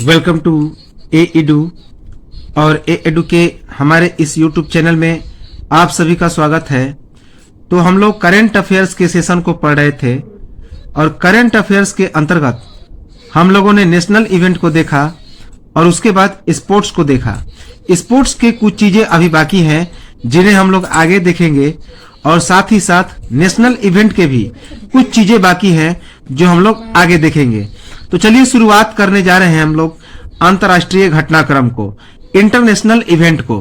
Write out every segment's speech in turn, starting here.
Welcome to edu और edu के हमारे इस यूट्यूब चैनल में आप सभी का स्वागत है। तो हम लोग करंट अफेयर्स के सेशन को पढ़ रहे थे और करंट अफेयर्स के अंतर्गत हम लोगों ने नेशनल इवेंट को देखा और उसके बाद स्पोर्ट्स को देखा। स्पोर्ट्स के कुछ चीजें अभी बाकी हैं जिन्हें हम लोग आगे देखेंगे और साथ ही साथ नेशनल इवेंट के भी कुछ चीजें बाकी हैं जो हम लोग आगे देखेंगे। तो चलिए शुरुआत करने जा रहे हैं हम लोग अंतर्राष्ट्रीय घटनाक्रम को, इंटरनेशनल इवेंट को।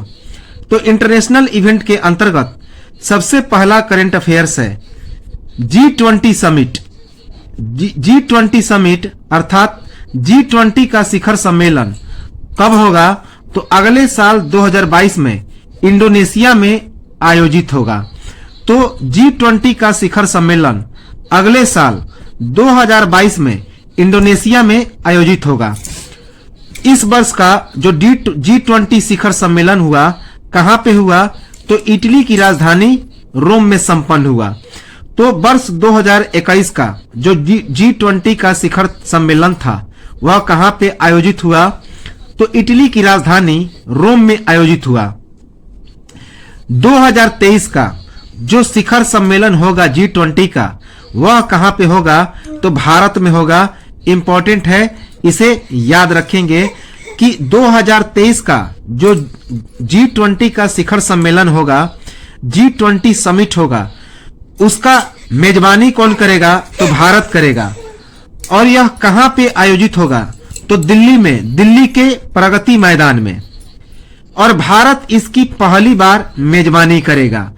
तो इंटरनेशनल इवेंट के अंतर्गत सबसे पहला करंट अफेयर्स है G20 समिट। G20 समिट अर्थात G20 का शिखर सम्मेलन कब होगा? तो अगले साल 2022 में इंडोनेशिया में आयोजित होगा। तो G20 का शिखर सम्मेलन अगले साल 2022 में इंडोनेशिया में आयोजित होगा। इस वर्ष का जो G20 शिखर सम्मेलन हुआ कहां पे हुआ? तो इटली की राजधानी रोम में संपन्न हुआ। तो वर्ष 2021 का जो G20 का शिखर सम्मेलन था वह कहां पे आयोजित हुआ? तो इटली की राजधानी रोम में आयोजित हुआ। 2023 का जो शिखर सम्मेलन होगा G20 का वह कहां पे होगा? तो भारत में होगा। इंपॉर्टेंट है, इसे याद रखेंगे कि 2023 का जो G20 का शिखर सम्मेलन होगा, G20 समिट होगा, उसका मेजबानी कौन करेगा? तो भारत करेगा। और यह कहां पे आयोजित होगा? तो दिल्ली में, दिल्ली के प्रगति मैदान में। और भारत इसकी पहली बार मेजबानी करेगा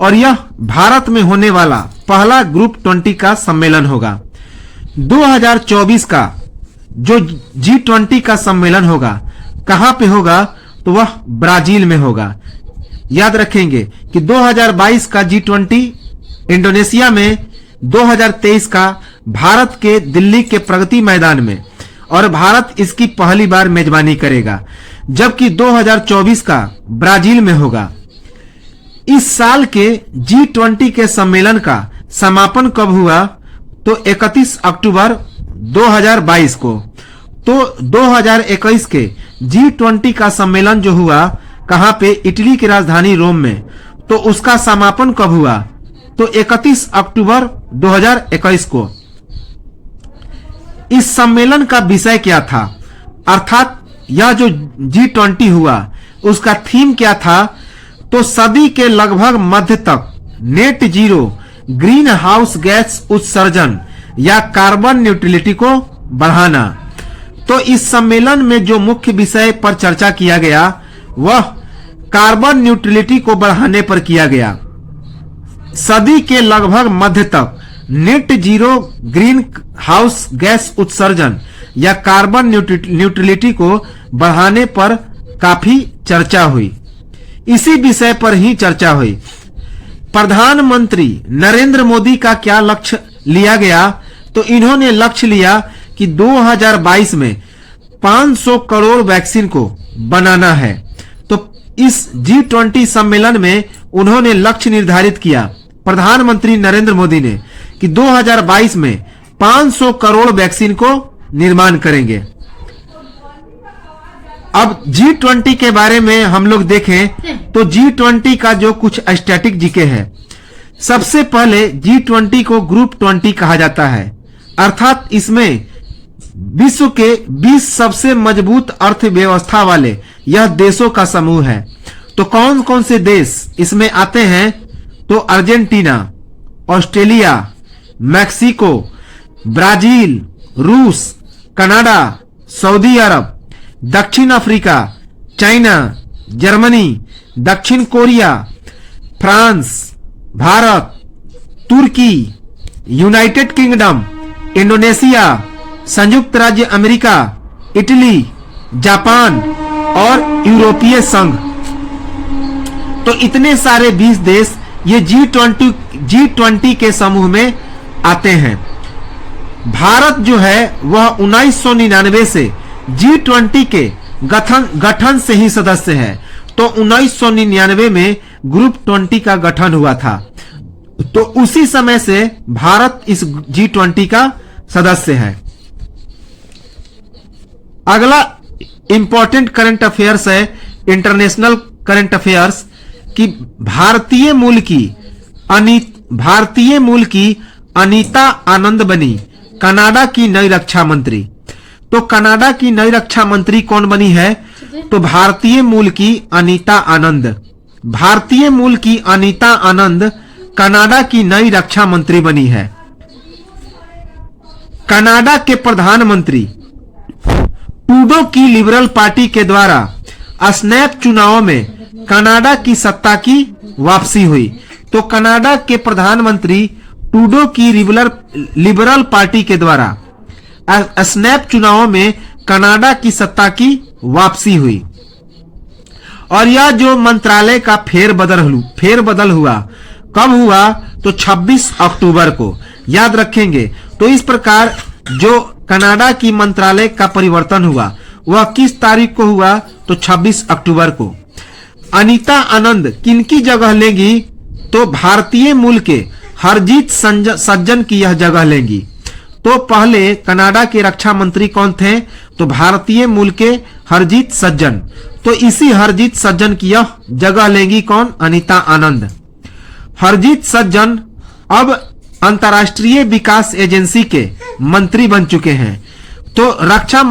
और यह भारत में होने वाला पहला ग्रुप 20 का सम्मेलन होगा। 2024 का जो G20 का सम्मेलन होगा कहां पे होगा? तो वह ब्राजील में होगा। याद रखेंगे कि 2022 का G20 इंडोनेशिया में, 2023 का भारत के दिल्ली के प्रगति मैदान में और भारत इसकी पहली बार मेजबानी करेगा, जबकि 2024 का ब्राजील में होगा। इस साल के G20 के सम्मेलन का समापन कब हुआ? तो 31 अक्टूबर 2022 को। तो 2021 के G20 का सम्मेलन जो हुआ कहां पे? इटली की राजधानी रोम में। तो उसका समापन कब हुआ? तो 31 अक्टूबर 2021 को। इस सम्मेलन का विषय क्या था? अर्थात यह जो G20 हुआ उसका थीम क्या था? तो सदी के लगभग मध्य तक net zero green house gas उत्सर्जन या कार्बन न्यूट्रलिटी को बढ़ाना। तो इस सम्मेलन में जो मुख्य विषय पर चर्चा किया गया वह कार्बन न्यूट्रलिटी को बढ़ाने पर किया गया। सदी के लगभग मध्य तक net zero green house gas उत्सर्जन या कार्बन न्यूट्रलिटी को बढ़ाने पर काफी चर्चा हुई। इसी विषय पर ही चर्चा हुई। प्रधानमंत्री नरेंद्र मोदी का क्या लक्ष्य लिया गया? तो इन्होंने लक्ष्य लिया कि 2022 में 500 करोड़ वैक्सीन को बनाना है। तो इस G20 सम्मेलन में उन्होंने लक्ष्य निर्धारित किया, प्रधानमंत्री नरेंद्र मोदी ने, कि 2022 में 500 करोड़ वैक्सीन को निर्माण करेंगे। अब G20 के बारे में हम लोग देखें तो G20 का जो कुछ स्टैटिक जीके है। सबसे पहले G20 को ग्रुप 20 कहा जाता है, अर्थात इसमें विश्व के 20 सबसे मजबूत अर्थव्यवस्था वाले यह देशों का समूह है। तो कौन कौन से देश इसमें आते हैं? तो अर्जेंटीना, ऑस्ट्रेलिया, मैक्सिको, ब्राजील, रूस, कनाडा, सऊदी अरब, दक्षिण अफ्रीका, चाइना, जर्मनी, दक्षिण कोरिया, फ्रांस, भारत, तुर्की, यूनाइटेड किंगडम, इंडोनेशिया, संयुक्त राज्य अमेरिका, इटली, जापान और यूरोपीय संघ। तो इतने सारे 20 देश ये G20 के समूह में आते हैं। भारत जो है वह 1999 से G20 के गठन से ही सदस्य है। तो 1999 में ग्रुप 20 का गठन हुआ था। तो उसी समय से भारत इस G20 का सदस्य है। अगला इंपॉर्टेंट करंट अफेयर्स है, इंटरनेशनल करंट अफेयर्स, कि भारतीय मूल की अनीता आनंद बनी कनाडा की नई रक्षा मंत्री। तो कनाडा की नई रक्षा मंत्री कौन बनी है? तो भारतीय मूल की अनीता आनंद कनाडा की नई रक्षा मंत्री बनी है। कनाडा के प्रधानमंत्री ट्रूडो की लिबरल पार्टी के द्वारा स्नैप चुनावों में कनाडा की सत्ता की वापसी हुई। तो कनाडा के प्रधानमंत्री ट्रूडो की लिबरल पार्टी के द्वारा स्नैप चुनावों में कनाडा की सत्ता की वापसी हुई। और यह जो मंत्रालय का फेरबदल हुआ, कब हुआ? तो 26 अक्टूबर को, याद रखेंगे। तो इस प्रकार जो कनाडा की मंत्रालय का परिवर्तन हुआ वह किस तारीख को हुआ? तो 26 अक्टूबर को। अनीता आनंद किनकी जगह लेंगी? तो भारतीय मूल के हरजीत सज्जन की यह जगह लेंगी। तो पहले कनाडा के रक्षा मंत्री कौन थे? तो भारतीय मूल के हरजीत सज्जन। तो इसी हरजीत सज्जन की यह जगह लेंगी कौन? अनीता आनंद। हरजीत सज्जन अब अंतर्राष्ट्रीय विकास एजेंसी के मंत्री बन चुके हैं। तो रक्षा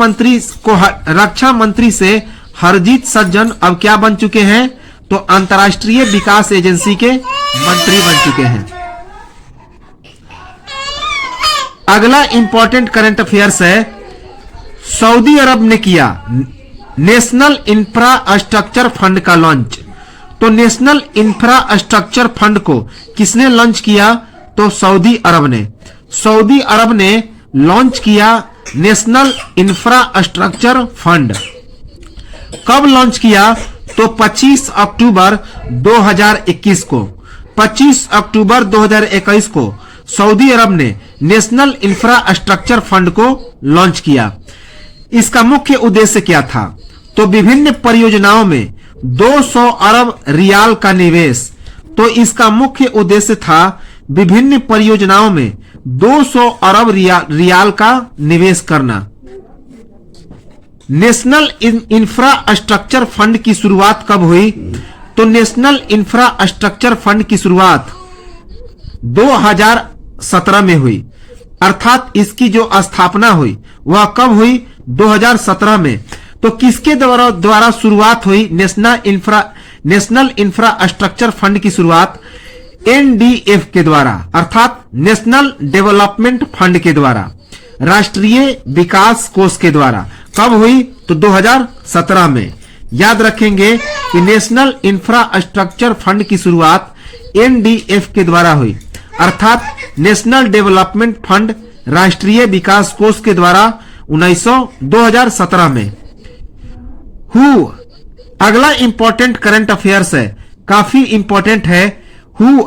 मंत्री से हरजीत सज्जन अब क्या बन चुके हैं? तो अंतर्राष्ट्रीय विकास एजेंसी के मंत्री बन चुके हैं। अगला इंपॉर्टेंट करंट अफेयर्स है, सऊदी अरब ने किया नेशनल इंफ्रास्ट्रक्चर फंड का लॉन्च। तो नेशनल इंफ्रास्ट्रक्चर फंड को किसने लॉन्च किया? तो सऊदी अरब ने लॉन्च किया नेशनल इंफ्रास्ट्रक्चर फंड। कब लॉन्च किया? तो 25 अक्टूबर 2021 को। 25 अक्टूबर 2021 को सऊदी अरब ने नेशनल इंफ्रास्ट्रक्चर फंड को लॉन्च किया। इसका मुख्य उद्देश्य क्या था? तो विभिन्न परियोजनाओं में 200 अरब रियाल का निवेश। तो इसका मुख्य उद्देश्य था विभिन्न परियोजनाओं में 200 अरब रियाल का निवेश करना। नेशनल इंफ्रास्ट्रक्चर फंड की शुरुआत कब हुई? तो नेशनल इंफ्रास्ट्रक्चर फंड की शुरुआत 2017 में हुई, अर्थात इसकी जो स्थापना हुई वह कब हुई? 2017 में। तो किसके द्वारा शुरुआत हुई नेशनल इंफ्रास्ट्रक्चर फंड की शुरुआत? एनडीएफ के द्वारा, अर्थात नेशनल डेवलपमेंट फंड के द्वारा, राष्ट्रीय विकास कोष के द्वारा। कब हुई? तो 2017 में। याद रखेंगे कि नेशनल इंफ्रास्ट्रक्चर फंड की शुरुआत एनडीएफ के द्वारा हुई, अर्थात नेशनल डेवलपमेंट फंड, राष्ट्रीय विकास कोष के द्वारा 2017 में। अगला इंपॉर्टेंट करंट अफेयर्स है, काफी इंपॉर्टेंट है।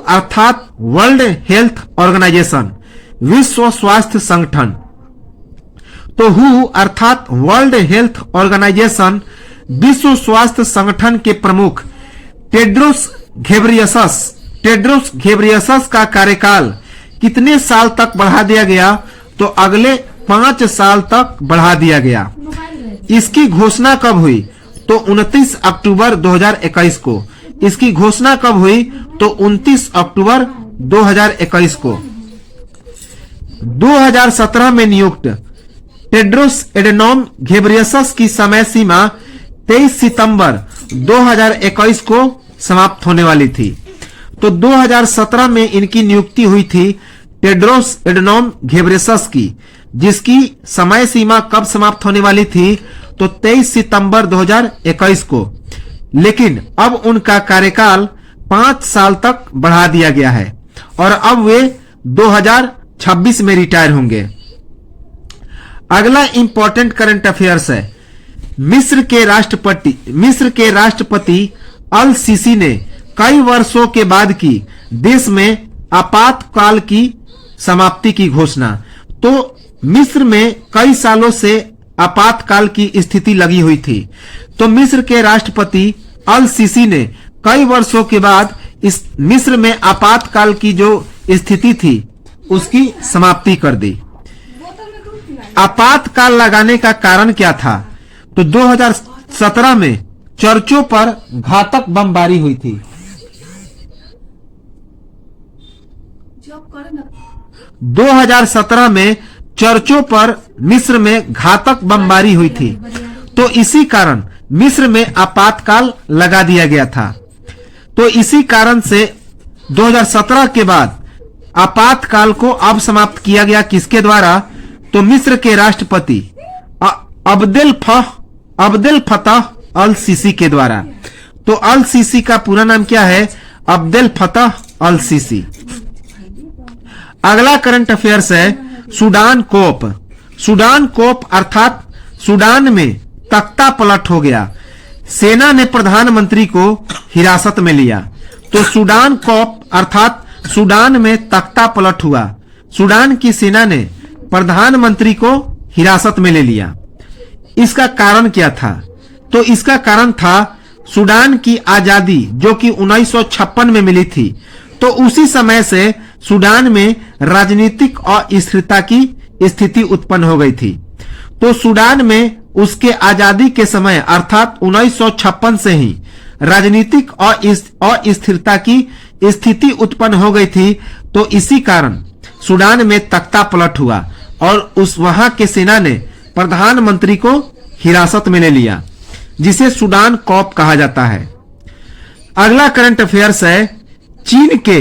अर्थात वर्ल्ड हेल्थ ऑर्गेनाइजेशन, विश्व स्वास्थ्य संगठन। तो अर्थात वर्ल्ड हेल्थ ऑर्गेनाइजेशन, विश्व स्वास्थ्य संगठन के प्रमुख टेड्रोस घेब्रेयेसस का कार्यकाल कितने साल तक बढ़ा दिया गया? तो अगले 5 साल तक बढ़ा दिया गया। इसकी घोषणा कब हुई? तो 29 अक्टूबर 2021 को। इसकी घोषणा कब हुई? तो 29 अक्टूबर 2021 को। 2017 में नियुक्त टेड्रोस एडेनोम घेब्रेयेसस की समय सीमा 23 सितंबर 2021 को समाप्त होने वाली थी। तो 2017 में इनकी नियुक्ति हुई थी टेड्रोस एडेनोम घेब्रेयेसस की, जिसकी समय सीमा कब समाप्त होने वाली थी? तो 23 सितंबर 2021 को। लेकिन अब उनका कार्यकाल 5 साल तक बढ़ा दिया गया है और अब वे 2026 में रिटायर होंगे। अगला इंपॉर्टेंट करंट अफेयर्स है, मिस्र के राष्ट्रपति अल सीसी ने कई वर्षों के बाद की देश में आपातकाल की समाप्ति की घोषणा। तो मिस्र में कई सालों से आपातकाल की स्थिति लगी हुई थी। तो मिस्र के राष्ट्रपति अल सीसी ने कई वर्षों के बाद इस मिस्र में आपातकाल की जो स्थिति थी उसकी समाप्ति कर दी। आपातकाल लगाने का कारण क्या था? तो 2017 में चर्चों पर घातक बमबारी हुई थी। 2017 में चर्चों पर मिस्र में घातक बमबारी हुई थी, तो इसी कारण मिस्र में आपातकाल लगा दिया गया था। तो इसी कारण से 2017 के बाद आपातकाल को अब समाप्त किया गया किसके द्वारा? तो मिस्र के राष्ट्रपति अब्देल फतह अल सीसी के द्वारा। तो अल सीसी का पूरा नाम क्या है? अब्देल फतह अल सीसी। अगला करंट अफेयर्स है सूडान कोप। सूडान कोप अर्थात सूडान में तख्ता पलट हो गया, सेना ने प्रधानमंत्री को हिरासत में लिया। तो सूडान कोप अर्थात सूडान में तख्ता पलट हुआ, सूडान की सेना ने प्रधानमंत्री को हिरासत में ले लिया। इसका कारण क्या था? तो इसका कारण था सूडान की आजादी जो कि 1956 में मिली थी। तो उसी समय से सूडान में राजनीतिक अस्थिरता की स्थिति उत्पन्न हो गई थी। तो सूडान में उसके आजादी के समय अर्थात 1956 से ही राजनीतिक अस्थिरता की स्थिति उत्पन्न हो गई थी। तो इसी कारण सूडान में तख्ता पलट हुआ और उस वहां के सेना ने प्रधानमंत्री को हिरासत में ले लिया, जिसे सूडान कॉप कहा जाता है। अगला करंट अफेयर्स है चीन के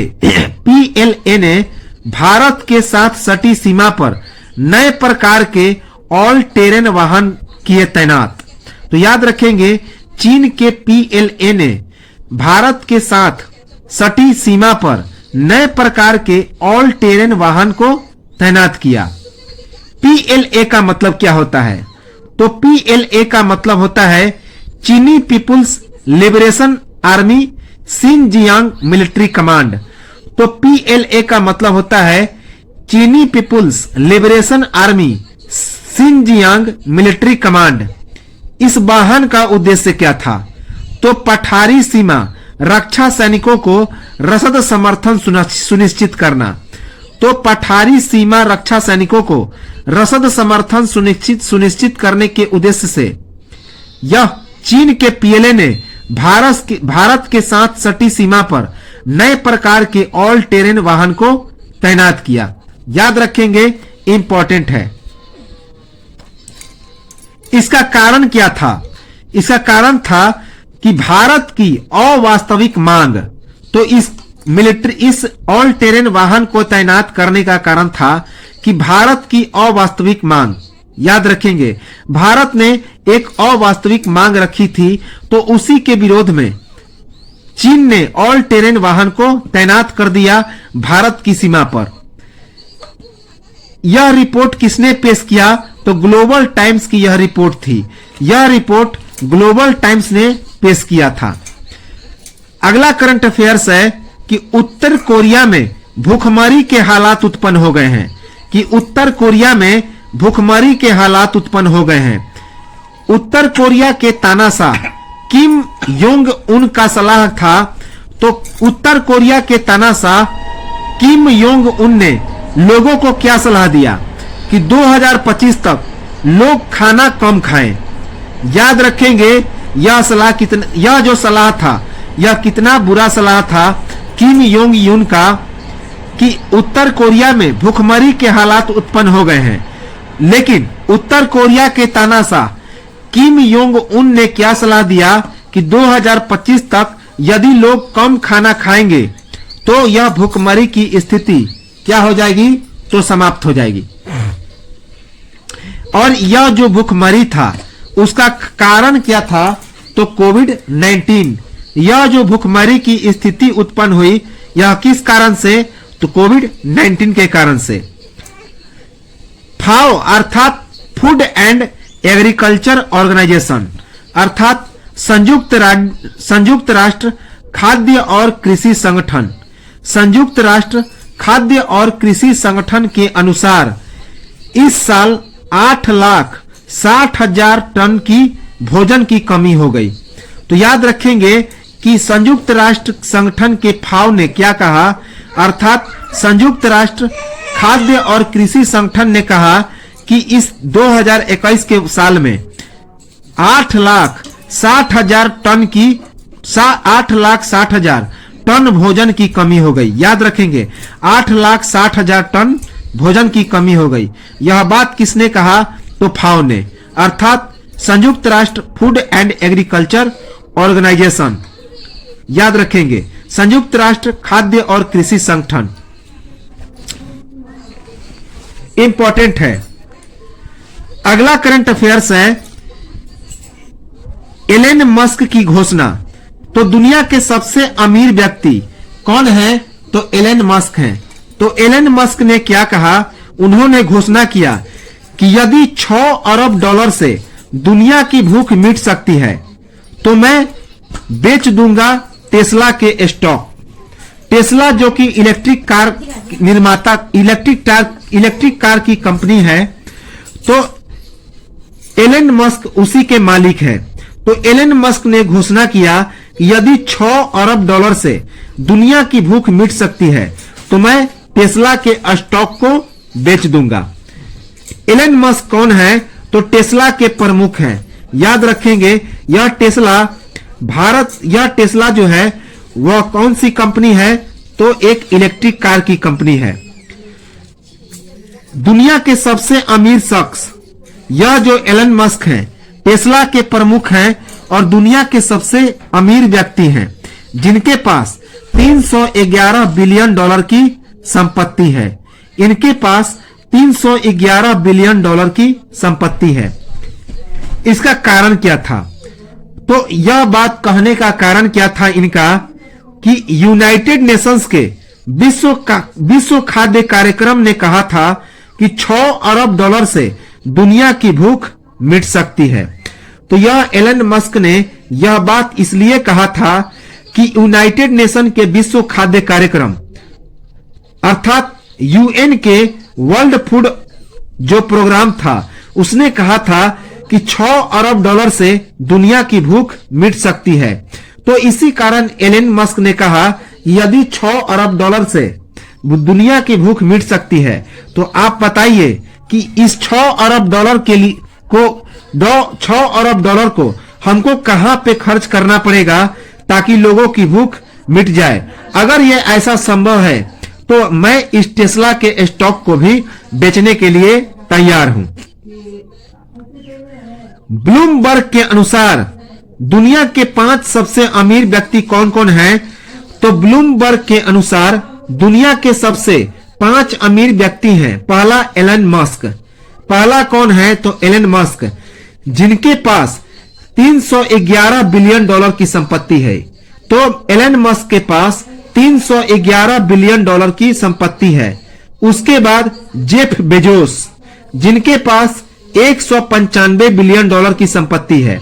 पीएलए ने भारत के साथ सटी सीमा पर नए प्रकार के ऑल टेरेन वाहन किए तैनात। तो याद रखेंगे चीन के पीएलए ने भारत के साथ सटी सीमा पर नए प्रकार के ऑल टेरेन वाहन को तैनात किया। पीएलए का मतलब क्या होता है? तो पीएलए का मतलब होता है चीनी people's liberation army Xinjiang military command. तो पीएलए का मतलब होता है चीनी people's liberation army Xinjiang military command. इस वाहन का उद्देश्य क्या था? तो पठारी सीमा रक्षा सैनिकों को रसद समर्थन सुनिश्चित करना। तो पठारी सीमा रक्षा सैनिकों को रसद समर्थन सुनिश्चित करने के उद्देश्य से यह चीन के पीएलए ने भारत के साथ सटी सीमा पर नए प्रकार के ऑल टेरेन वाहन को तैनात किया। याद रखेंगे, इंपॉर्टेंट है। इसका कारण क्या था? इसका कारण था कि भारत की अवास्तविक मांग। तो इस ऑल टेरेन वाहन को तैनात करने का कारण था कि भारत की अवास्तविक मांग। याद रखेंगे, भारत ने एक अवास्तविक मांग रखी थी, तो उसी के विरोध में चीन ने ऑल टेरेन वाहन को तैनात कर दिया भारत की सीमा पर। यह रिपोर्ट किसने पेश किया? तो ग्लोबल टाइम्स की यह रिपोर्ट थी। यह रिपोर्ट ग्लोबल टाइम्स ने पेश किया था। अगला करंट अफेयर्स है कि उत्तर कोरिया में भूखमरी के हालात उत्पन्न हो गए हैं। कि उत्तर कोरिया में भूखमरी के हालात उत्पन्न हो गए हैं। उत्तर कोरिया के तानाशाह किम योंग उन का सलाह था। तो उत्तर कोरिया के तानाशाह किम योंग उन ने लोगों को क्या सलाह दिया कि 2025 तक लोग खाना कम खाएं। याद रखेंगे, यह जो सलाह था, यह कितना बुरा सलाह था किम योंग यून का कि उत्तर कोरिया में भूखमरी के हालात उत्पन्न हो गए हैं। लेकिन उत्तर कोरिया के तानाशाह किम योंग उन ने क्या सलाह दिया कि 2025 तक यदि लोग कम खाना खाएंगे तो यह भूखमरी की स्थिति क्या हो जाएगी? तो समाप्त हो जाएगी। और यह जो भूखमरी था उसका कारण क्या था? तो कोविड-19। यह जो भूखमरी की स्थिति उत्पन्न हुई, यह किस कारण से? तो कोविड-19 के कारण से। फाओ अर्थात फूड एंड एग्रीकल्चर ऑर्गेनाइजेशन अर्थात संयुक्त राष्ट्र खाद्य और कृषि संगठन, संयुक्त राष्ट्र खाद्य और कृषि संगठन के अनुसार इस साल 8,60,000 टन की भोजन की कमी हो गई। तो याद रखेंगे कि संयुक्त राष्ट्र संगठन के फाओ ने क्या कहा, अर्थात संयुक्त राष्ट्र खाद्य और कृषि संगठन ने कहा कि इस 2021 के साल में 8,60,000 टन की 8,60,000 टन भोजन की कमी हो गई। याद रखेंगे, 8,60,000 टन भोजन की कमी हो गई। यह बात किसने कहा? तो फाओ ने, अर्थात संयुक्त राष्ट्र फूड एंड एग्रीकल्चर ऑर्गेनाइजेशन। याद रखेंगे, संयुक्त राष्ट्र खाद्य और कृषि संगठन। इंपॉर्टेंट है। अगला करंट अफेयर्स है एलन मस्क की घोषणा। तो दुनिया के सबसे अमीर व्यक्ति कौन है? तो एलन मस्क हैं। तो एलन मस्क ने क्या कहा? उन्होंने घोषणा किया कि यदि 6 अरब डॉलर से दुनिया की भूख मिट सकती है तो मैं बेच दूंगा टेस्ला के स्टॉक। टेस्ला जो कि इलेक्ट्रिक कार निर्माता, इलेक्ट्रिक कार की कंपनी है, तो एलन मस्क उसी के मालिक है। तो एलन मस्क ने घोषणा किया कि यदि 6 अरब डॉलर से दुनिया की भूख मिट सकती है तो मैं टेस्ला के स्टॉक को बेच दूंगा। एलन मस्क कौन है? तो टेस्ला के प्रमुख हैं। याद रखेंगे, यह टेस्ला जो है वह कौन सी कंपनी है? तो एक इलेक्ट्रिक कार की कंपनी है। दुनिया के सबसे अमीर शख्स यह जो एलन मस्क हैं, टेस्ला के प्रमुख हैं और दुनिया के सबसे अमीर व्यक्ति हैं, जिनके पास 311 बिलियन डॉलर की संपत्ति है। इनके पास 311 बिलियन डॉलर की संपत्ति है। इसका कारण क्या था? तो यह बात कहने का कारण क्या था इनका कि यूनाइटेड नेशंस के विश्व खाद्य कार्यक्रम ने कहा था कि 6 अरब डॉलर से दुनिया की भूख मिट सकती है। तो यह एलन मस्क ने यह बात इसलिए कहा था कि यूनाइटेड नेशन के विश्व खाद्य कार्यक्रम अर्थात यूएन के वर्ल्ड फूड जो प्रोग्राम था, उसने कहा था कि 6 अरब डॉलर से दुनिया की भूख मिट सकती है। तो इसी कारण एलन मस्क ने कहा यदि 6 अरब डॉलर से दुनिया की भूख मिट सकती है तो आप बताइए कि इस 6 अरब डॉलर के लिए 6 अरब डॉलर को हमको कहां पे खर्च करना पड़ेगा ताकि लोगों की भूख मिट जाए। अगर यह ऐसा संभव है तो मैं इस टेस्ला के स्टॉक को भी बेचने के लिए तैयार हूं। ब्लूमबर्ग के अनुसार दुनिया के 5 सबसे अमीर व्यक्ति कौन कौन हैं? तो ब्लूमबर्ग के अनुसार दुनिया के सबसे 5 अमीर व्यक्ति हैं। पहला एलन मस्क। पहला कौन है? तो एलन मस्क, जिनके पास 311 बिलियन डॉलर की संपत्ति है। तो एलन मस्क के पास 311 बिलियन डॉलर की संपत्ति है। उसके बाद जेफ बेजोस, जिनके पास 195 बिलियन डॉलर की संपत्ति है।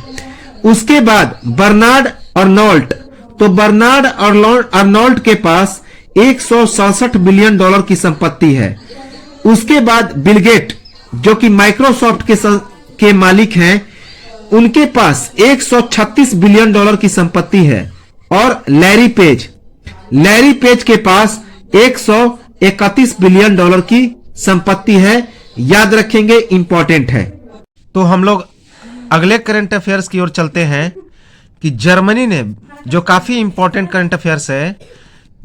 उसके बाद बर्नार्ड अर्नोल्ट, तो बर्नार्ड अर्नोल्ट के पास 167 बिलियन डॉलर की संपत्ति है। उसके बाद बिल गेट, जो कि माइक्रोसॉफ्ट के मालिक हैं, उनके पास 136 बिलियन डॉलर की संपत्ति है। और लैरी पेज के पास 131 बिलियन डॉलर की संपत्ति है। याद रखेंगे, इंपॉर्टेंट है। तो हम लोग अगले करंट अफेयर्स की ओर चलते हैं कि जर्मनी ने, जो काफी इंपॉर्टेंट करंट अफेयर्स है,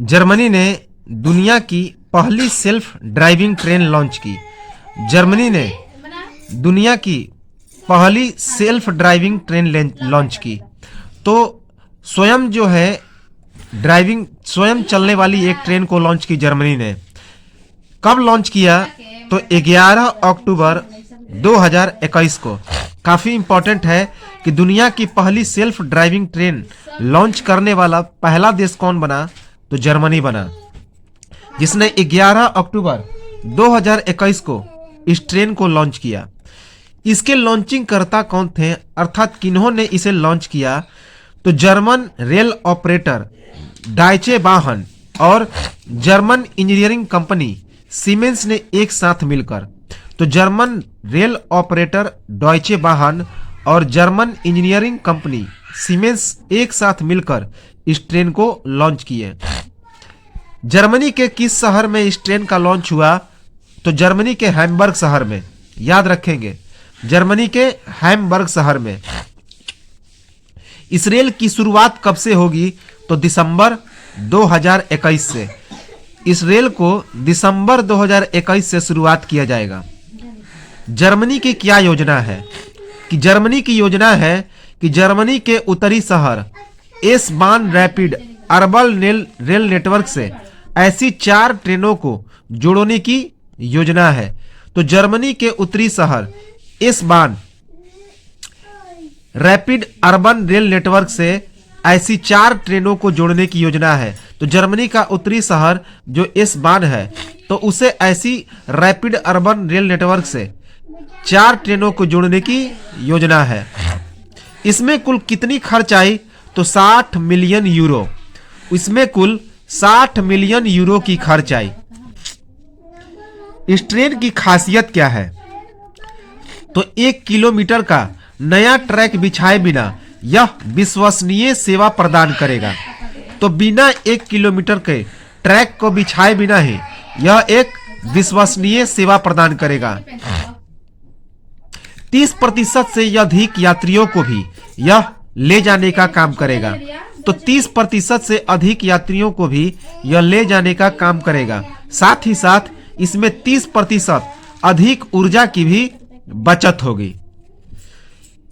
जर्मनी ने दुनिया की पहली सेल्फ ड्राइविंग ट्रेन लॉन्च की। जर्मनी ने दुनिया की पहली सेल्फ ड्राइविंग ट्रेन लॉन्च की। तो स्वयं जो है स्वयं चलने वाली एक ट्रेन को लॉन्च की जर्मनी ने। कब लॉन्च किया? तो 11 अक्टूबर 2021 को। काफी इंपॉर्टेंट है कि दुनिया की पहली सेल्फ ड्राइविंग ट्रेन लॉन्च करने वाला पहला देश कौन बना? तो जर्मनी बना, जिसने 11 अक्टूबर 2021 को इस ट्रेन को लॉन्च किया। इसके लॉन्चिंग करता कौन थे, अर्थात किन्होंने इसे लॉन्च किया? तो जर्मन रेल ऑपरेटर डाइचे बाहन और जर्मन इंजीनियरिंग कंपनी सीमेंस ने एक साथ मिलकर। तो जर्मन रेल ऑपरेटर डॉयचे बाहन और जर्मन इंजीनियरिंग कंपनी सीमेंस एक साथ मिलकर इस ट्रेन को लॉन्च किए। जर्मनी के किस शहर में इस ट्रेन का लॉन्च हुआ? तो जर्मनी के हैम्बर्ग शहर में। याद रखेंगे, जर्मनी के हैम्बर्ग शहर में। इसराइल की शुरुआत कब से होगी? तो दिसंबर 2021 से। इसराइल को दिसंबर 2021 से शुरुआत किया जाएगा। जर्मनी की क्या योजना है? कि जर्मनी की योजना है कि जर्मनी के उत्तरी शहर एस बान रैपिड अर्बन रेल नेटवर्क से ऐसी 4 ट्रेनों को जोड़ने की योजना है। तो जर्मनी के उत्तरी शहर एस बान रैपिड अर्बन रेल नेटवर्क से ऐसी 4 ट्रेनों को जोड़ने की योजना है। तो जर्मनी का उत्तरी शहर जो एस बान है, तो उसे ऐसी रैपिड अर्बन रेल नेटवर्क से 4 ट्रेनों को जोड़ने की योजना है। इसमें कुल कितनी खर्च आई? तो 60 मिलियन यूरो। इसमें कुल 60 मिलियन यूरो की खर्च आई। इस ट्रेन की खासियत क्या है? तो 1 किलोमीटर का नया ट्रैक बिछाए बिना यह विश्वसनीय सेवा प्रदान करेगा। तो बिना 1 किलोमीटर के ट्रैक को बिछाए बिना ही यह एक विश्वसनीय सेवा प्रदान करेगा। 30% से अधिक यात्रियों को भी यह ले जाने का काम करेगा। तो 30% से अधिक यात्रियों को भी यह ले जाने का काम करेगा। साथ ही साथ इसमें 30% अधिक ऊर्जा की भी बचत होगी।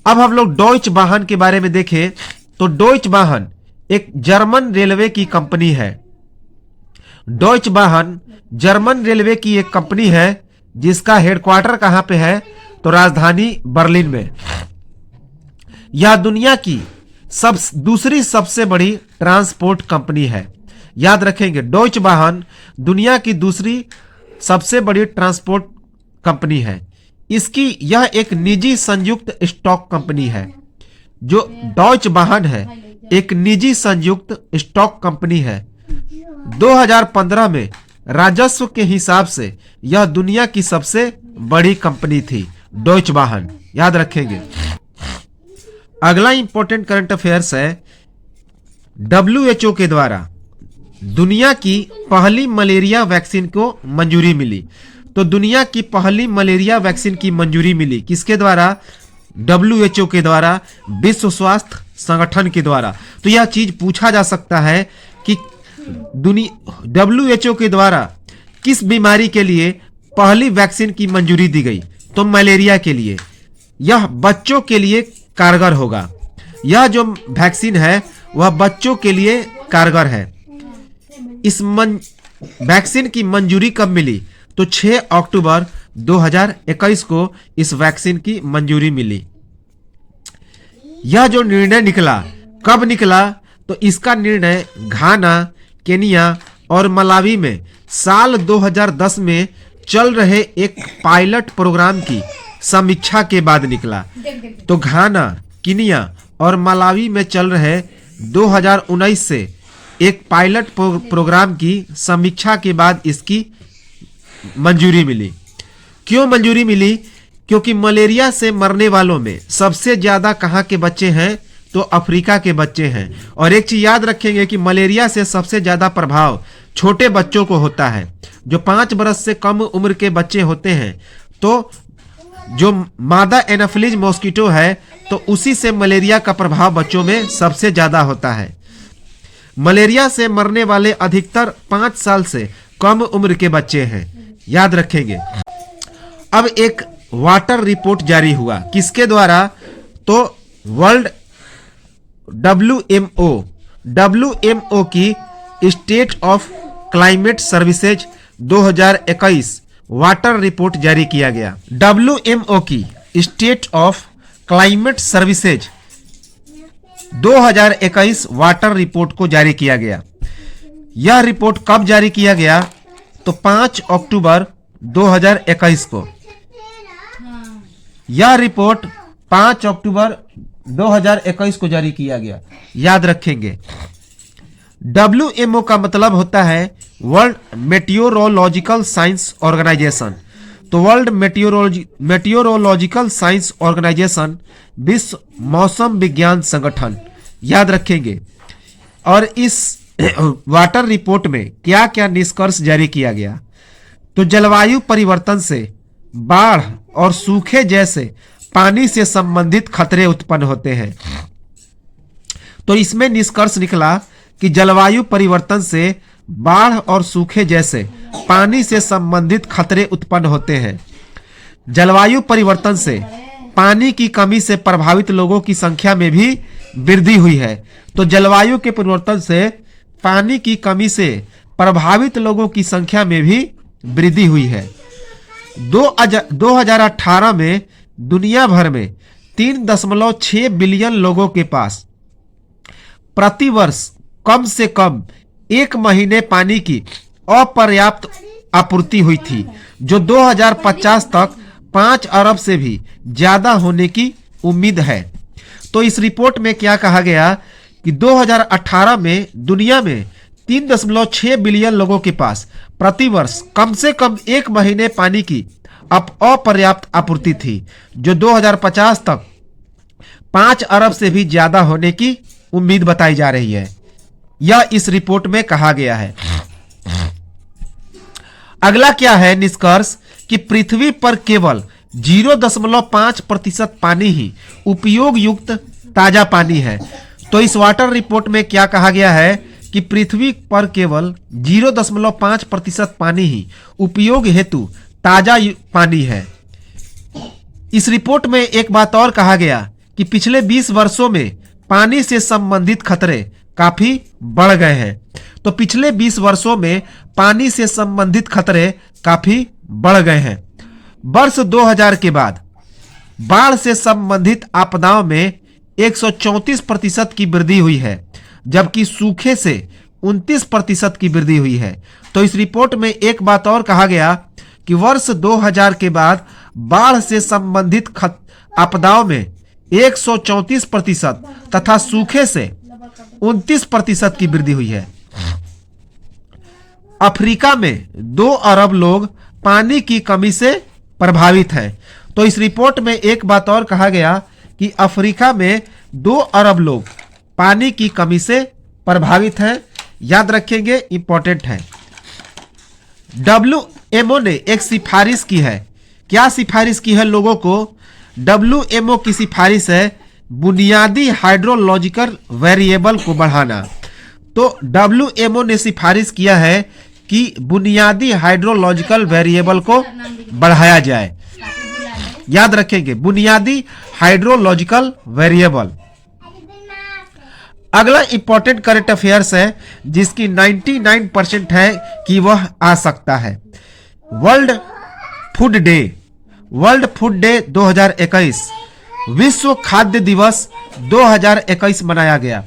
अब हम लोग डॉइच वाहन के बारे में देखें तो डॉइच वाहन एक जर्मन रेलवे की कंपनी है। डॉइच वाहन जर्मन रेलवे की एक कंपनी है जिसका हेडक्वार्टर कहां पे है? तो राजधानी बर्लिन में। यह दुनिया की दूसरी सबसे बड़ी ट्रांसपोर्ट कंपनी है। याद रखेंगे, डॉइच वाहन दुनिया की दूसरी सबसे बड़ी ट्रांसपोर्ट कंपनी है। इसकी यह एक निजी संयुक्त स्टॉक कंपनी है। जो डॉइच वाहन है एक निजी संयुक्त स्टॉक कंपनी है। 2015 में राजस्व के हिसाब से यह दुनिया की सबसे बड़ी कंपनी थी, डॉइच वाहन। याद रखेंगे। अगला इंपॉर्टेंट करंट अफेयर्स है, WHO के द्वारा दुनिया की पहली मलेरिया वैक्सीन को मंजूरी मिली। तो दुनिया की पहली मलेरिया वैक्सीन की मंजूरी मिली किसके द्वारा? WHO के द्वारा, विश्व स्वास्थ्य संगठन के द्वारा। तो यह चीज पूछा जा सकता है कि WHO के द्वारा किस बीमारी के लिए पहली वैक्सीन की मंजूरी दी गई? तो मलेरिया के लिए। यह बच्चों के लिए कारगर होगा। यह जो वैक्सीन है वह बच्चों के लिए कारगर है। इस वैक्सीन की मंजूरी कब मिली? तो 6 अक्टूबर 2021 को इस वैक्सीन की मंजूरी मिली। यह जो निर्णय निकला, कब निकला? तो इसका निर्णय घाना, केनिया और मलावी में साल 2010 में चल रहे एक पायलट प्रोग्राम की समीक्षा के बाद निकला। तो घाना, केनिया और मलावी में चल रहे 2019 से एक पायलट प्रोग्राम की समीक्षा के बाद इसकी मंजूरी मिली। क्यों मंजूरी मिली? क्योंकि मलेरिया से मरने वालों में सबसे ज्यादा कहां के बच्चे हैं? तो अफ्रीका के बच्चे हैं। और एक चीज याद रखेंगे कि मलेरिया से सबसे ज्यादा प्रभाव छोटे बच्चों को होता है। जो 5 बरस से कम उम्र के बच्चे होते हैं, तो जो मादा एनाफिलीज मॉस्किटो है, तो उसी से मलेरिया का प्रभाव बच्चों में सबसे ज्यादा होता है। मलेरिया से मरने वाले अधिकतर 5 साल से कम उम्र के बच्चे हैं। याद रखेंगे। अब एक वाटर रिपोर्ट जारी हुआ किसके द्वारा? तो वर्ल्ड WMO की state of climate services 2021 water report जारी किया गया। WMO की state of climate services 2021 water report को जारी किया गया। यह रिपोर्ट कब जारी किया गया? तो 5 अक्टूबर 2021 को। यह रिपोर्ट 5 अक्टूबर 2021 को जारी किया गया। याद रखेंगे। WMO का मतलब होता है वर्ल्ड मेटियोरोलॉजिकल साइंस ऑर्गेनाइजेशन। तो वर्ल्ड मेटियोरोलॉजिकल साइंस ऑर्गेनाइजेशन विश्व मौसम विज्ञान संगठन। याद रखेंगे। और इस वाटर रिपोर्ट में क्या क्या निष्कर्ष जारी किया गया? तो जलवायु परिवर्तन से बाढ़ और सूखे जैसे पानी से संबंधित खतरे उत्पन्न होते हैं। तो इसमें निष्कर्ष निकला कि जलवायु परिवर्तन से बाढ़ और सूखे जैसे पानी से संबंधित खतरे उत्पन्न होते हैं। जलवायु परिवर्तन से पानी की कमी से प्रभावित लोगों की संख्या में भी वृद्धि हुई है। तो जलवायु के परिवर्तन से पानी की कमी से प्रभावित लोगों की संख्या में भी वृद्धि हुई है। 2018 में दुनिया भर में 3.6 बिलियन लोगों के पास प्रतिवर्ष कम से कम 1 महीने पानी की अपर्याप्त आपूर्ति हुई थी, जो 2050 तक 5 अरब से भी ज्यादा होने की उम्मीद है। तो इस रिपोर्ट में क्या कहा गया कि 2018 में दुनिया में 3.6 बिलियन लोगों के पास प्रतिवर्ष कम से कम 1 महीने पानी की अपर्याप्त आपूर्ति थी, जो 2050 तक 5 अरब से भी ज्यादा होने की उम्मीद बताई जा रही है। यह इस रिपोर्ट में कहा गया है। अगला क्या है निष्कर्ष कि पृथ्वी पर केवल 0.5% पानी ही उपयोग युक्त ताजा पानी है। तो इस वाटर रिपोर्ट में क्या कहा गया है कि पृथ्वी पर केवल 0.5% पानी ही उपयोग हेतु ताजा पानी है। इस रिपोर्ट में एक बात और कहा गया कि पिछले 20 वर्षों में पानी से संबंधित खतरे काफी बढ़ गए हैं। तो पिछले 20 वर्षों में पानी से संबंधित खतरे काफी बढ़ गए हैं। वर्ष 2000 के बाद बाढ़ से संबंधित आपदाओं में 134% की वृद्धि हुई है, जबकि सूखे से 29% की वृद्धि हुई है। तो इस रिपोर्ट में एक बात और कहा गया कि वर्ष 2000 के बाद बाढ़ से संबंधित आपदाओं में 134% तथा सूखे से 29% की वृद्धि हुई है। अफ्रीका में 2 अरब लोग पानी की कमी से प्रभावित हैं। तो इस रिपोर्ट में एक बात और कहा गया कि अफ्रीका में 2 अरब लोग पानी की कमी से प्रभावित हैं। याद रखेंगे, इंपॉर्टेंट है। WMO ने एक सिफारिश की है। क्या सिफारिश की है लोगों को? WMO की सिफारिश है बुनियादी हाइड्रोलॉजिकल वेरिएबल को बढ़ाना। तो WMO ने सिफारिश किया है कि बुनियादी हाइड्रोलॉजिकल वेरिएबल को बढ़ाया जाए। याद रखेंगे, बुनियादी हाइड्रोलॉजिकल वेरिएबल। अगला इंपॉर्टेंट करंट अफेयर्स है जिसकी 99% है कि वह आ सकता है। वर्ल्ड फूड डे 2021 विश्व खाद्य दिवस 2021 मनाया गया।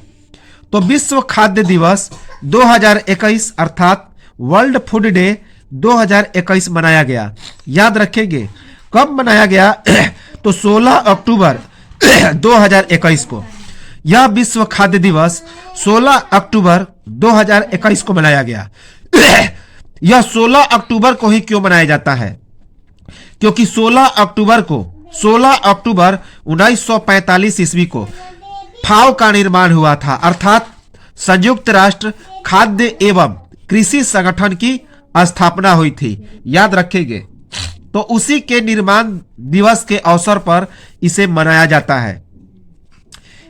तो विश्व खाद्य दिवस 2021 अर्थात वर्ल्ड फूड डे 2021 मनाया गया। याद रखेंगे कब मनाया गया? तो 16 अक्टूबर 2021 को। यह विश्व खाद्य दिवस 16 अक्टूबर 2021 को मनाया गया। यह 16 अक्टूबर को ही क्यों मनाया जाता है? क्योंकि 16 अक्टूबर 1945 ईस्वी को फाओ का निर्माण हुआ था, अर्थात संयुक्त राष्ट्र खाद्य एवं कृषि संगठन की स्थापना हुई थी। याद रखेंगे, तो उसी के निर्माण दिवस के अवसर पर इसे मनाया जाता है।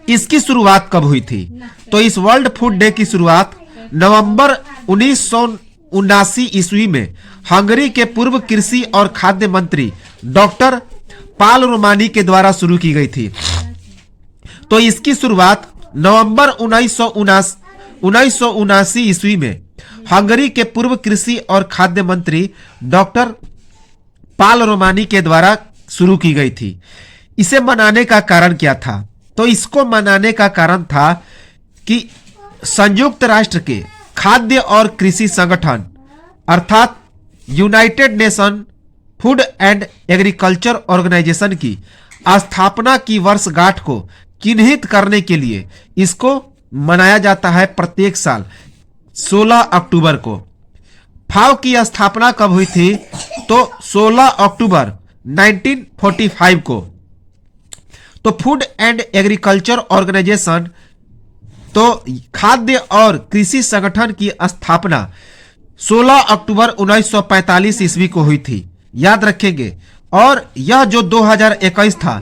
इसकी शुरुआत कब हुई थी? तो इस वर्ल्ड फूड डे की शुरुआत नवंबर 1979 ईस्वी में हंगरी के पूर्व कृषि और खाद्य मंत्री डॉक्टर पाल रोमानी के द्वारा शुरू की गई थी। तो इसकी शुरुआत नवंबर 1979 ईस्वी में हंगरी के पूर्व कृषि और खाद्य मंत्री डॉक्टर पाल रोमानी के द्वारा शुरू की गई थी। इसे मनाने का कारण क्या था? तो इसको मनाने का कारण था कि संयुक्त राष्ट्र के खाद्य और कृषि संगठन अर्थात United Nation Food and Agriculture Organisation की स्थापना की वर्षगांठ को चिन्हित करने के लिए इसको मनाया जाता है प्रत्येक साल 16 अक्टूबर को। फाओ की स्थापना कब हुई थी? तो 16 अक्टूबर 1945 को। तो फूड एंड एग्रीकल्चर ऑर्गेनाइजेशन, तो खाद्य और कृषि संगठन की स्थापना 16 अक्टूबर 1945 ईस्वी को हुई थी। याद रखेंगे, और यह जो 2021 था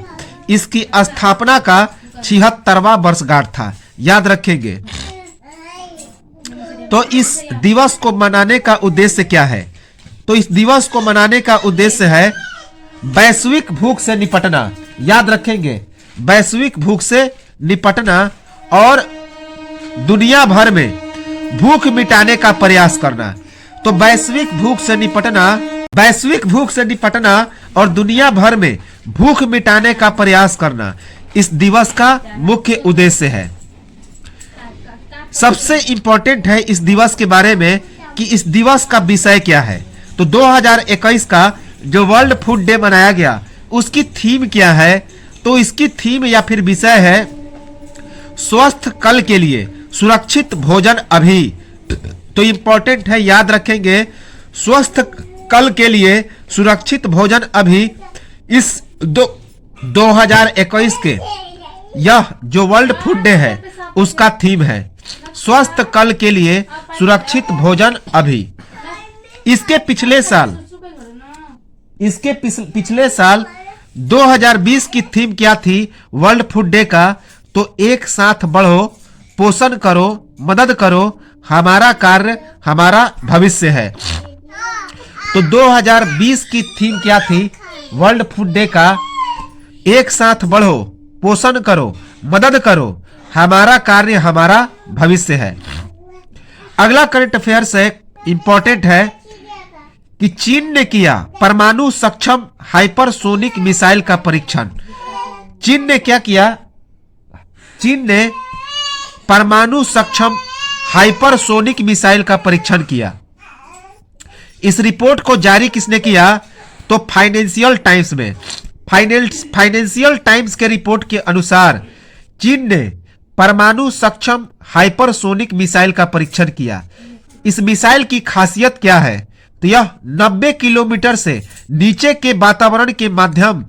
इसकी स्थापना का 76वां वर्षगांठ था। याद रखेंगे। तो इस दिवस को मनाने का उद्देश्य क्या है? तो इस दिवस को मनाने का उद्देश्य है वैश्विक भूख से निपटना। याद रखेंगे, वैश्विक भूख से निपटना और दुनिया भर में भूख मिटाने का प्रयास करना। तो वैश्विक भूख से निपटना और दुनिया भर में भूख मिटाने का प्रयास करना इस दिवस का मुख्य उद्देश्य है। सबसे इंपॉर्टेंट है इस दिवस के बारे में कि इस दिवस का विषय क्या है। तो 2021 का जो वर्ल्ड फूड डे मनाया गया उसकी थीम क्या है? तो इसकी थीम या फिर विषय है स्वस्थ कल के लिए सुरक्षित भोजन अभी। तो इंपॉर्टेंट है, याद रखेंगे, स्वस्थ कल के लिए सुरक्षित भोजन अभी। इस 2021 के यह जो वर्ल्ड फूड डे है उसका थीम है स्वस्थ कल के लिए सुरक्षित भोजन अभी। इसके पिछले साल 2020 की थीम क्या थी वर्ल्ड फूड डे का? तो एक साथ बढ़ो, पोषण करो, मदद करो, हमारा कार्य हमारा भविष्य है। तो 2020 की थीम क्या थी वर्ल्ड फूड डे का? एक साथ बढ़ो, पोषण करो, मदद करो, हमारा कार्य हमारा भविष्य है। अगला करंट अफेयर्स है, इंपॉर्टेंट है कि चीन ने किया परमाणु सक्षम हाइपरसोनिक मिसाइल का परीक्षण। चीन ने क्या किया? चीन ने परमाणु सक्षम हाइपरसोनिक मिसाइल का परीक्षण किया। इस रिपोर्ट को जारी किसने किया? तो फाइनेंशियल टाइम्स में। फाइनेंशियल टाइम्स के रिपोर्ट के अनुसार चीन ने परमाणु सक्षम हाइपरसोनिक मिसाइल का परीक्षण किया। इस मिसाइल की खासियत क्या है? तो यह 90 किलोमीटर से नीचे के वातावरण के माध्यम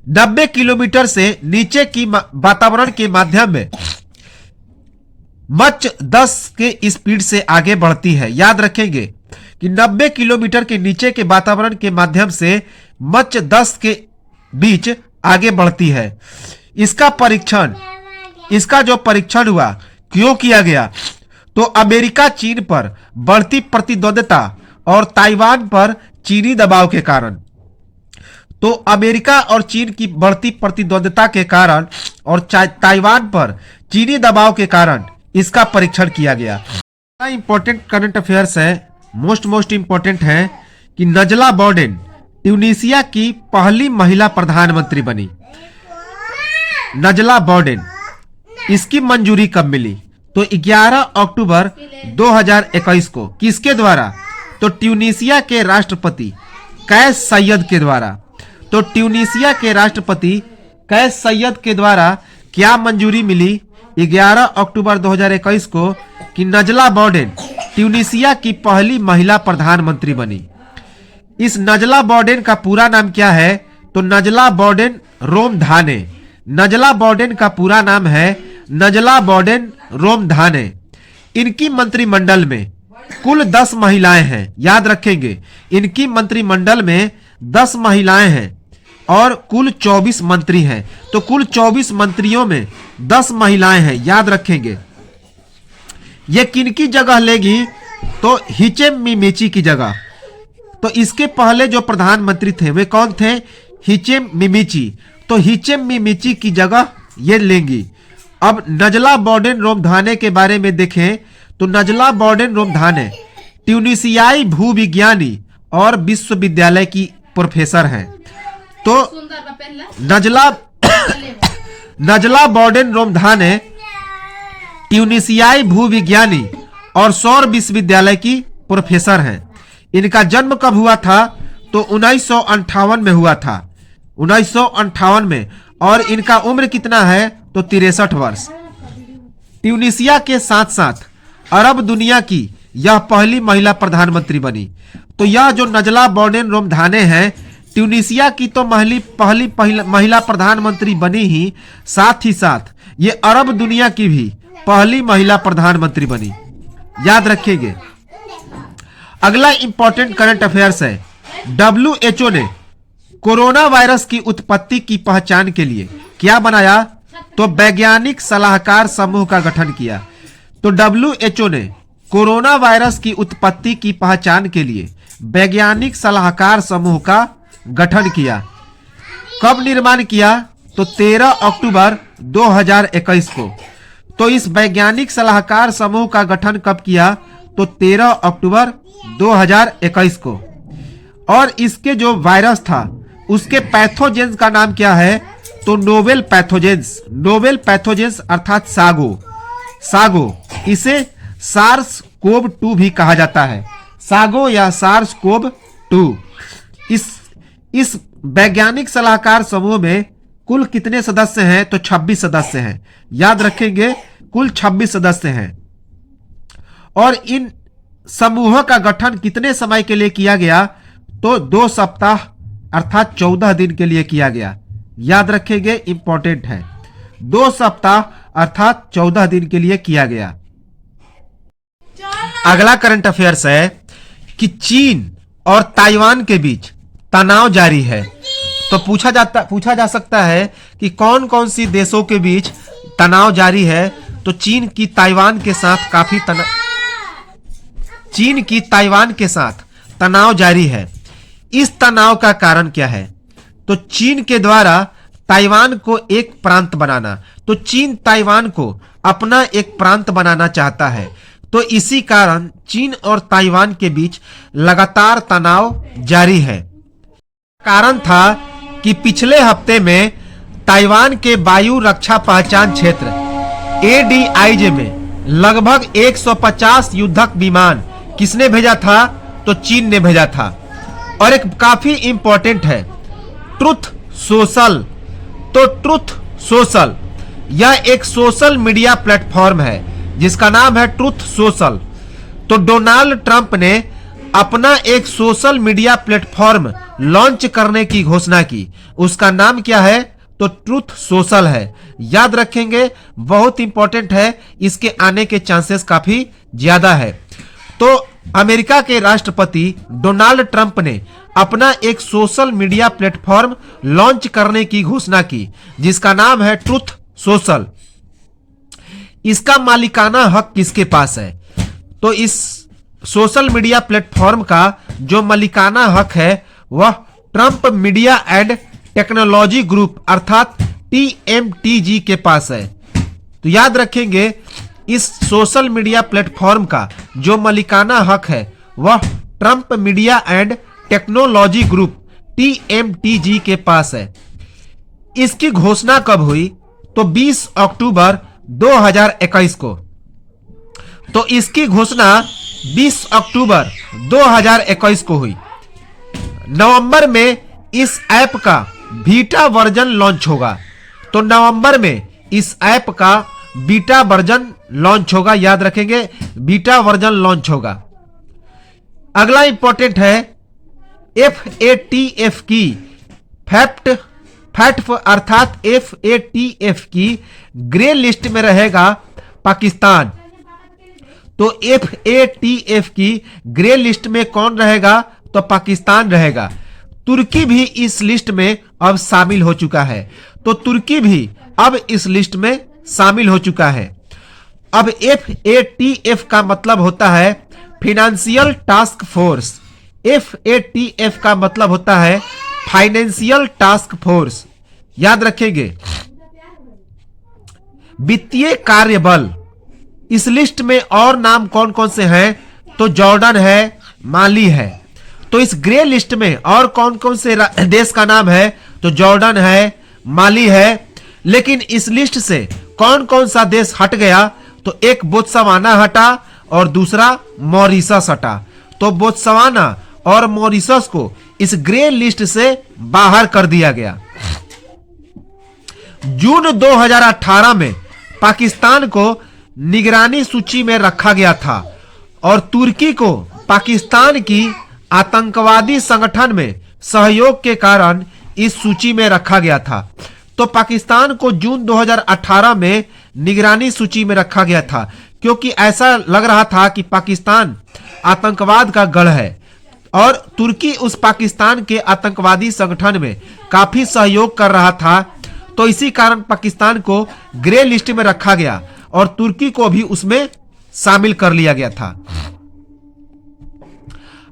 90 किलोमीटर से नीचे की वातावरण के माध्यम में मच 10 के स्पीड से आगे बढ़ती है। याद रखेंगे कि 90 किलोमीटर के नीचे के वातावरण के माध्यम से मच 10 के बीच आगे बढ़ती है। इसका जो परीक्षण हुआ क्यों किया गया? तो अमेरिका चीन पर बढ़ती प्रतिद्वंद्विता और ताइवान पर चीनी दबाव के कारण। तो अमेरिका और चीन की बढ़ती प्रतिद्वंद्विता के कारण और ताइवान पर चीनी दबाव के कारण इसका परीक्षण किया गया। इंपॉर्टेंट करंट अफेयर्स है, मोस्ट इंपॉर्टेंट है कि नजला बोर्डेन ट्यूनीसिया की पहली महिला प्रधानमंत्री बनी। नजला बोर्डेन, इसकी मंजूरी कब मिली? तो 11 अक्टूबर 2021 को। किसके द्वारा? तो ट्यूनीसिया के राष्ट्रपति कैस सैयद के द्वारा। तो ट्यूनीसिया के राष्ट्रपति कैस सैयद के द्वारा क्या मंजूरी मिली 11 अक्टूबर 2021 को कि नजला बोर्डेन ट्यूनीसिया की पहली महिला प्रधानमंत्री बनी। इस नजला बोर्डेन का पूरा नाम क्या है? तो नजला बोर्डेन रोमधाने। नजला बोर्डेन का पूरा नाम है नजला बोर्डेन रोमधाने। इनकी मंत्रिमंडल में कुल 10 महिलाएं हैं। याद रखेंगे, इनकी मंत्रिमंडल में 10 महिलाएं हैं और कुल 24 मंत्री हैं। तो कुल 24 मंत्रियों में 10 महिलाएं हैं। याद रखेंगे, ये किनकी जगह लेगी? तो हिचेम मिमीची की जगह। तो इसके पहले जो प्रधानमंत्री थे वे कौन थे? हिचेम मिमीची। तो हिचेम मिमीची की जगह ये लेंगी। अब नजला बोर्डेन रोमधाने के बारे में देखें तो नजला बोर्डेन रोमधाने ट्यूनीसियाई भूविज्ञानी और विश्वविद्यालय की प्रोफेसर हैं। तो नजला बोर्डेन रोमधाने ट्यूनीसियाई भूविज्ञानी और सौर विश्वविद्यालय की प्रोफेसर हैं। इनका जन्म कब हुआ था? तो 1958 में हुआ था। 1958 में। और इनका उम्र कितना है? तो 63 वर्ष। ट्यूनीसिया के साथ साथ अरब दुनिया की यह पहली महिला प्रधानमंत्री बनी। तो यह जो नजला बोर्डेन रोमधाने हैं ट्यूनीसिया की तो पहली महिला प्रधानमंत्री बनी ही, साथ ही साथ ये अरब दुनिया की भी पहली महिला प्रधानमंत्री बनी। याद रखिएगा। अगला इंपॉर्टेंट करंट अफेयर्स है, WHO ने कोरोना वायरस की उत्पत्ति की पहचान के लिए क्या बनाया? तो वैज्ञानिक सलाहकार समूह का गठन किया। तो WHO ने कोरोना वायरस की उत्पत्ति की पहचान के लिए वैज्ञानिक सलाहकार समूह का गठन किया। कब निर्माण किया? तो 13 अक्टूबर 2021 को। तो इस वैज्ञानिक सलाहकार समूह का गठन कब किया? तो 13 अक्टूबर 2021 को। और इसके जो वायरस था उसके पैथोजेंस का नाम क्या है? तो नोवेल पैथोजेंस अर्थात सागो। इसे सार्स कोव 2 भी कहा जाता है, सागो या सार्स कोव 2। इस वैज्ञानिक सलाहकार समूह में कुल कितने सदस्य हैं? तो 26 सदस्य हैं। याद रखेंगे, कुल 26 सदस्य हैं। और इन समूहों का गठन कितने समय के लिए किया गया? तो 2 सप्ताह अर्थात 14 दिन के लिए किया गया। याद रखेंगे, इंपॉर्टेंट है। 2 सप्ताह अर्थात 14 दिन के लिए किया गया। अगला करंट अफेयर्स है कि चीन और ताइवान के बीच तनाव जारी है। तो पूछा जा सकता है कि कौन कौन सी देशों के बीच तनाव जारी है। तो चीन की ताइवान के साथ तनाव जारी है। इस तनाव का कारण क्या है? तो चीन के द्वारा ताइवान को एक प्रांत बनाना। तो चीन ताइवान को अपना एक प्रांत बनाना चाहता है। तो इसी कारण चीन और ताइवान के बीच लगातार तनाव जारी है। कारण था कि पिछले हफ्ते में ताइवान के वायु रक्षा पहचान क्षेत्र ADIZ में लगभग 150 युद्धक विमान किसने भेजा था? तो चीन ने भेजा था। और एक काफी इंपॉर्टेंट है, ट्रुथ सोशल। तो ट्रुथ सोशल यह एक सोशल मीडिया प्लेटफॉर्म है जिसका नाम है ट्रुथ सोशल। तो डोनाल्ड ट्रंप ने अपना एक सोशल मीडिया प्लेटफॉर्म लॉन्च करने की घोषणा की। उसका नाम क्या है? तो ट्रुथ सोशल है। याद रखेंगे, बहुत इंपॉर्टेंट है, इसके आने के चांसेस काफी ज्यादा है। तो अमेरिका के राष्ट्रपति डोनाल्ड ट्रंप ने अपना एक सोशल मीडिया प्लेटफॉर्म लॉन्च करने की घोषणा की जिसका नाम है ट्रुथ सोशल। इसका मालिकाना हक किसके पास है? तो इस सोशल मीडिया प्लेटफॉर्म का जो मालिकाना हक है वह Trump media and technology group अर्थात TMTG के पास है। तो याद रखेंगे, इस सोशल मीडिया प्लेटफॉर्म का जो मालिकाना हक है वह Trump media and technology group TMTG के पास है। इसकी घोषणा कब हुई? तो 20 अक्टूबर 2021 को। तो इसकी घोषणा 20 अक्टूबर 2021 को हुई। नवंबर में इस ऐप का बीटा वर्जन लॉन्च होगा। तो नवंबर में इस ऐप का बीटा वर्जन लॉन्च होगा। याद रखेंगे, बीटा वर्जन लॉन्च होगा। अगला इंपॉर्टेंट है FATF की फैक्ट अर्थात FATF की ग्रे लिस्ट में रहेगा पाकिस्तान। तो FATF की ग्रे लिस्ट में कौन रहेगा? तो पाकिस्तान रहेगा। तुर्की भी इस लिस्ट में अब शामिल हो चुका है। तो तुर्की भी अब इस लिस्ट में शामिल हो चुका है। अब FATF का मतलब होता है फाइनेंशियल टास्क फोर्स। FATF का मतलब होता है फाइनेंशियल टास्क फोर्स। याद रखेंगे, वित्तीय कार्य बल। इस लिस्ट में और नाम कौन कौन से हैं? तो जॉर्डन है, माली है। तो इस ग्रे लिस्ट में और कौन कौन से देश का नाम है? तो जॉर्डन है, माली है। लेकिन इस लिस्ट से कौन कौन सा देश हट गया? तो एक बोत्सवाना हटा और दूसरा मॉरिशस हटा। तो बोत्सवाना और मॉरिशस को इस ग्रे लिस्ट से बाहर कर दिया गया। जून 2018 में पाकिस्तान को निगरानी सूची में रखा गया था और तुर्की को पाकिस्तान की आतंकवादी संगठन में सहयोग के कारण इस सूची में रखा गया था। तो पाकिस्तान को जून 2018 में निगरानी सूची में रखा गया था क्योंकि ऐसा लग रहा था कि पाकिस्तान आतंकवाद का गढ़ है और तुर्की उस पाकिस्तान के आतंकवादी संगठन में काफी सहयोग कर रहा था। तो इसी कारण पाकिस्तान को ग्रे लिस्ट में रखा गया और तुर्की को भी उसमें शामिल कर लिया गया था।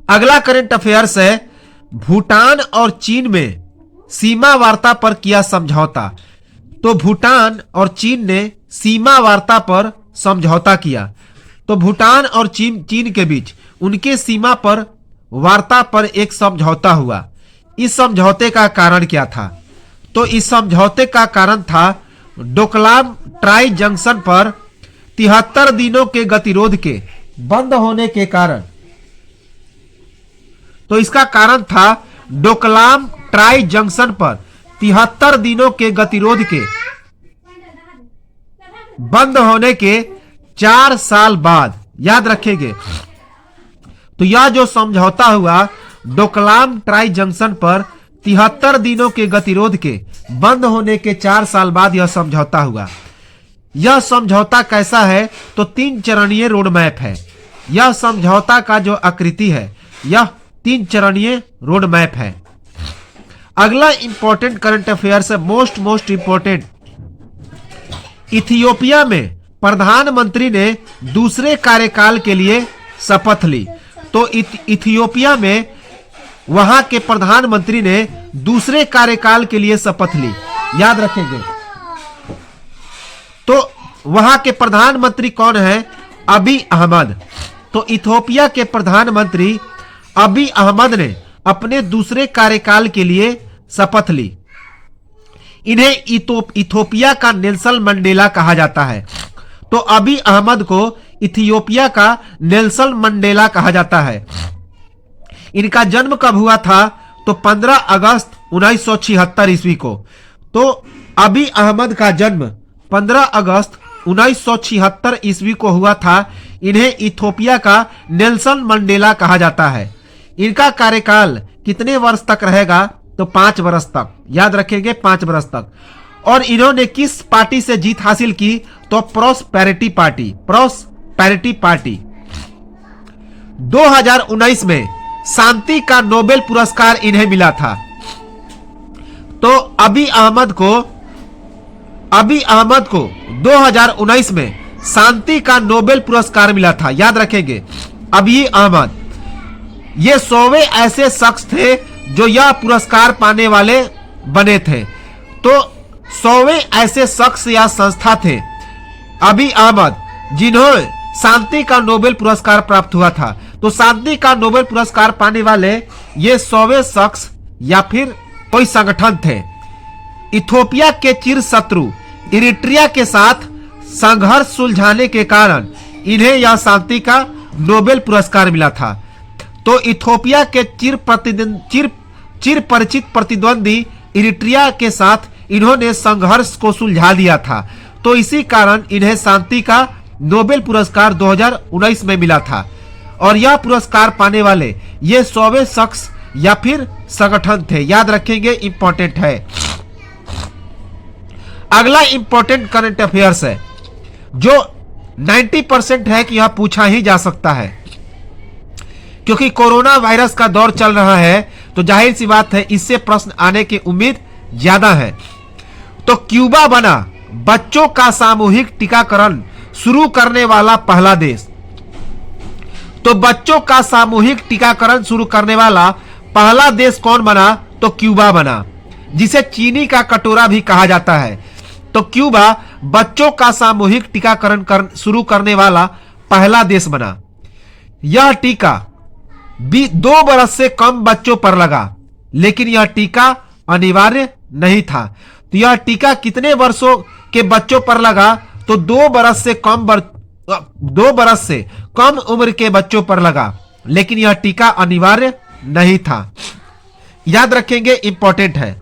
अगला करंट अफेयर्स है, भूटान और चीन में सीमा वार्ता पर किया समझौता। तो भूटान और चीन ने सीमा वार्ता पर समझौता किया। तो भूटान और चीन के बीच उनके सीमा पर वार्ता पर एक समझौता हुआ। इस समझौते का कारण क्या था? तो इस समझौते का कारण था डोकलाम ट्राई जंक्शन पर 73 दिनों के गतिरोध के बंद होने के कारण। तो इसका कारण था डोकलाम ट्राई जंक्शन पर 73 दिनों के गतिरोध के बंद होने के 4 साल बाद। याद रखेंगे, तो यह जो समझौता हुआ डोकलाम ट्राई जंक्शन पर 73 दिनों के गतिरोध के बंद होने के 4 साल बाद यह समझौता हुआ। यह समझौता कैसा है? तो 3 चरणीय रोड मैप है। यह समझौता का जो आकृति है यह 3 चरणीय रोड मैप है। अगला इंपॉर्टेंट करंट अफेयर्स है, मोस्ट इंपॉर्टेंट। इथियोपिया में प्रधानमंत्री ने दूसरे कार्यकाल के लिए शपथ ली। तो इथियोपिया में वहां के प्रधानमंत्री ने दूसरे कार्यकाल के लिए शपथ ली। याद रखेंगे, तो वहां के प्रधानमंत्री कौन है? अबी अहमद। तो इथियोपिया के प्रधानमंत्री अबी अहमद ने अपने दूसरे कार्यकाल के लिए शपथ ली। इन्हें इथियोपिया का नेल्सन मंडेला कहा जाता है। तो अबी अहमद को इथियोपिया का नेल्सन मंडेला कहा जाता है। इनका जन्म कब हुआ था? तो 15 अगस्त 1976 ईस्वी को। तो अबी अहमद का जन्म 15 अगस्त 1976 ईस्वी को हुआ था। इन्हें इथियोपिया का नेल्सन मंडेला कहा जाता है। इनका कार्यकाल कितने वर्ष तक रहेगा? तो 5 वर्ष तक। याद रखेंगे, 5 वर्ष तक। और इन्होंने किस पार्टी से जीत हासिल की? तो प्रॉस्पेरिटी पार्टी। 2019 में शांति का नोबेल पुरस्कार इन्हें मिला था। तो अबी अहमद को 2019 में शांति का नोबेल पुरस्कार मिला था। याद रखेंगे, अबी अहमद ये 100वें ऐसे शख्स थे जो यह पुरस्कार पाने वाले बने थे। तो 100वें ऐसे शख्स या संस्था थे अबी अहमद जिन्हें शांति का नोबेल पुरस्कार प्राप्त हुआ था। तो शांति का नोबेल पुरस्कार पाने वाले ये 100वें शख्स या फिर कोई संगठन थे। इथियोपिया के चिर शत्रु इरिट्रिया के साथ संघर्ष सुलझाने के कारण इन्हें यह शांति का नोबेल पुरस्कार मिला था। तो इथियोपिया के चिर परिचित प्रतिद्वंदी इरिट्रिया के साथ इन्होंने संघर्ष को सुलझा दिया था। तो इसी कारण इन्हें शांति का नोबेल पुरस्कार 2019 में मिला था। और यह पुरस्कार पाने वाले ये 100वें शख्स या फिर संगठन थे। याद रखेंगे, इंपॉर्टेंट है। अगला इंपॉर्टेंट करंट अफेयर्स है जो 90% है कि यह पूछा ही जा सकता है, क्योंकि कोरोना वायरस का दौर चल रहा है। तो जाहिर सी बात है इससे प्रश्न आने की उम्मीद ज्यादा है। तो क्यूबा बना बच्चों का सामूहिक टीकाकरण शुरू करने वाला पहला देश। तो बच्चों का सामूहिक टीकाकरण शुरू करने वाला पहला देश कौन बना? तो क्यूबा बना, जिसे चीनी का कटोरा भी कहा जाता है। तो क्यूबा बच्चों का सामूहिक टीकाकरण शुरू करने वाला पहला देश बना। यह टीका 2 बरस से कम बच्चों पर लगा, लेकिन यह टीका अनिवार्य नहीं था। तो यह टीका कितने वर्षों के बच्चों पर लगा? तो 2 बरस से कम उम्र के बच्चों पर लगा, लेकिन यह टीका अनिवार्य नहीं था। याद रखेंगे, इंपॉर्टेंट है।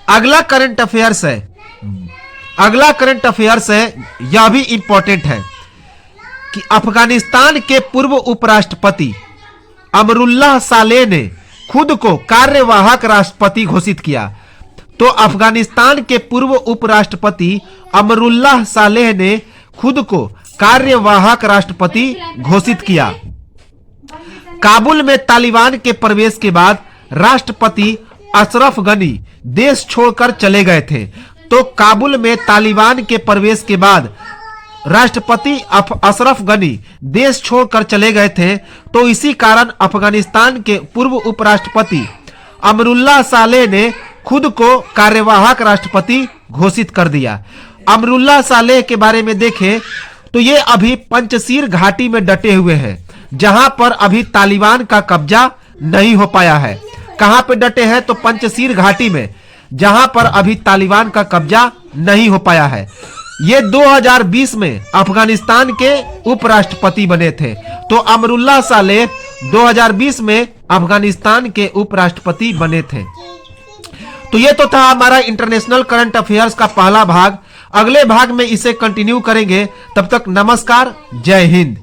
अगला करंट अफेयर्स है, यह भी इंपॉर्टेंट है कि अफगानिस्तान के पूर्व उपराष्ट्रपति अमरुल्लाह सालेह ने खुद को कार्यवाहक राष्ट्रपति घोषित किया। तो अफगानिस्तान के पूर्व उपराष्ट्रपति अमरुल्लाह सालेह ने खुद को कार्यवाहक राष्ट्रपति घोषित किया। काबुल में तालिबान के प्रवेश के बाद राष्ट्रपति अशरफ गनी देश छोड़कर चले गए थे। तो काबुल में तालिबान के प्रवेश के बाद राष्ट्रपति अशरफ गनी देश छोड़कर चले गए थे। तो इसी कारण अफगानिस्तान के पूर्व उपराष्ट्रपति अमरुल्लाह सालेह ने खुद को कार्यवाहक राष्ट्रपति घोषित कर दिया। अमरुल्लाह सालेह के बारे में देखें तो ये अभी पंचशीर घाटी में डटे हुए हैं, जहां पर अभी तालिबान का कब्जा नहीं हो पाया है। कहां पे डटे हैं? तो पंचशीर घाटी में, जहां पर अभी तालिबान का कब्जा नहीं हो पाया है। ये 2020 में अफगानिस्तान के उपराष्ट्रपति बने थे। तो अमरुल्लाह सालेह 2020 में अफगानिस्तान के उपराष्ट्रपति बने थे। तो ये तो था हमारा इंटरनेशनल करंट अफेयर्स का पहला भाग। अगले भाग में इसे कंटिन्यू करेंगे। तब तक नमस्कार, जय हिंद।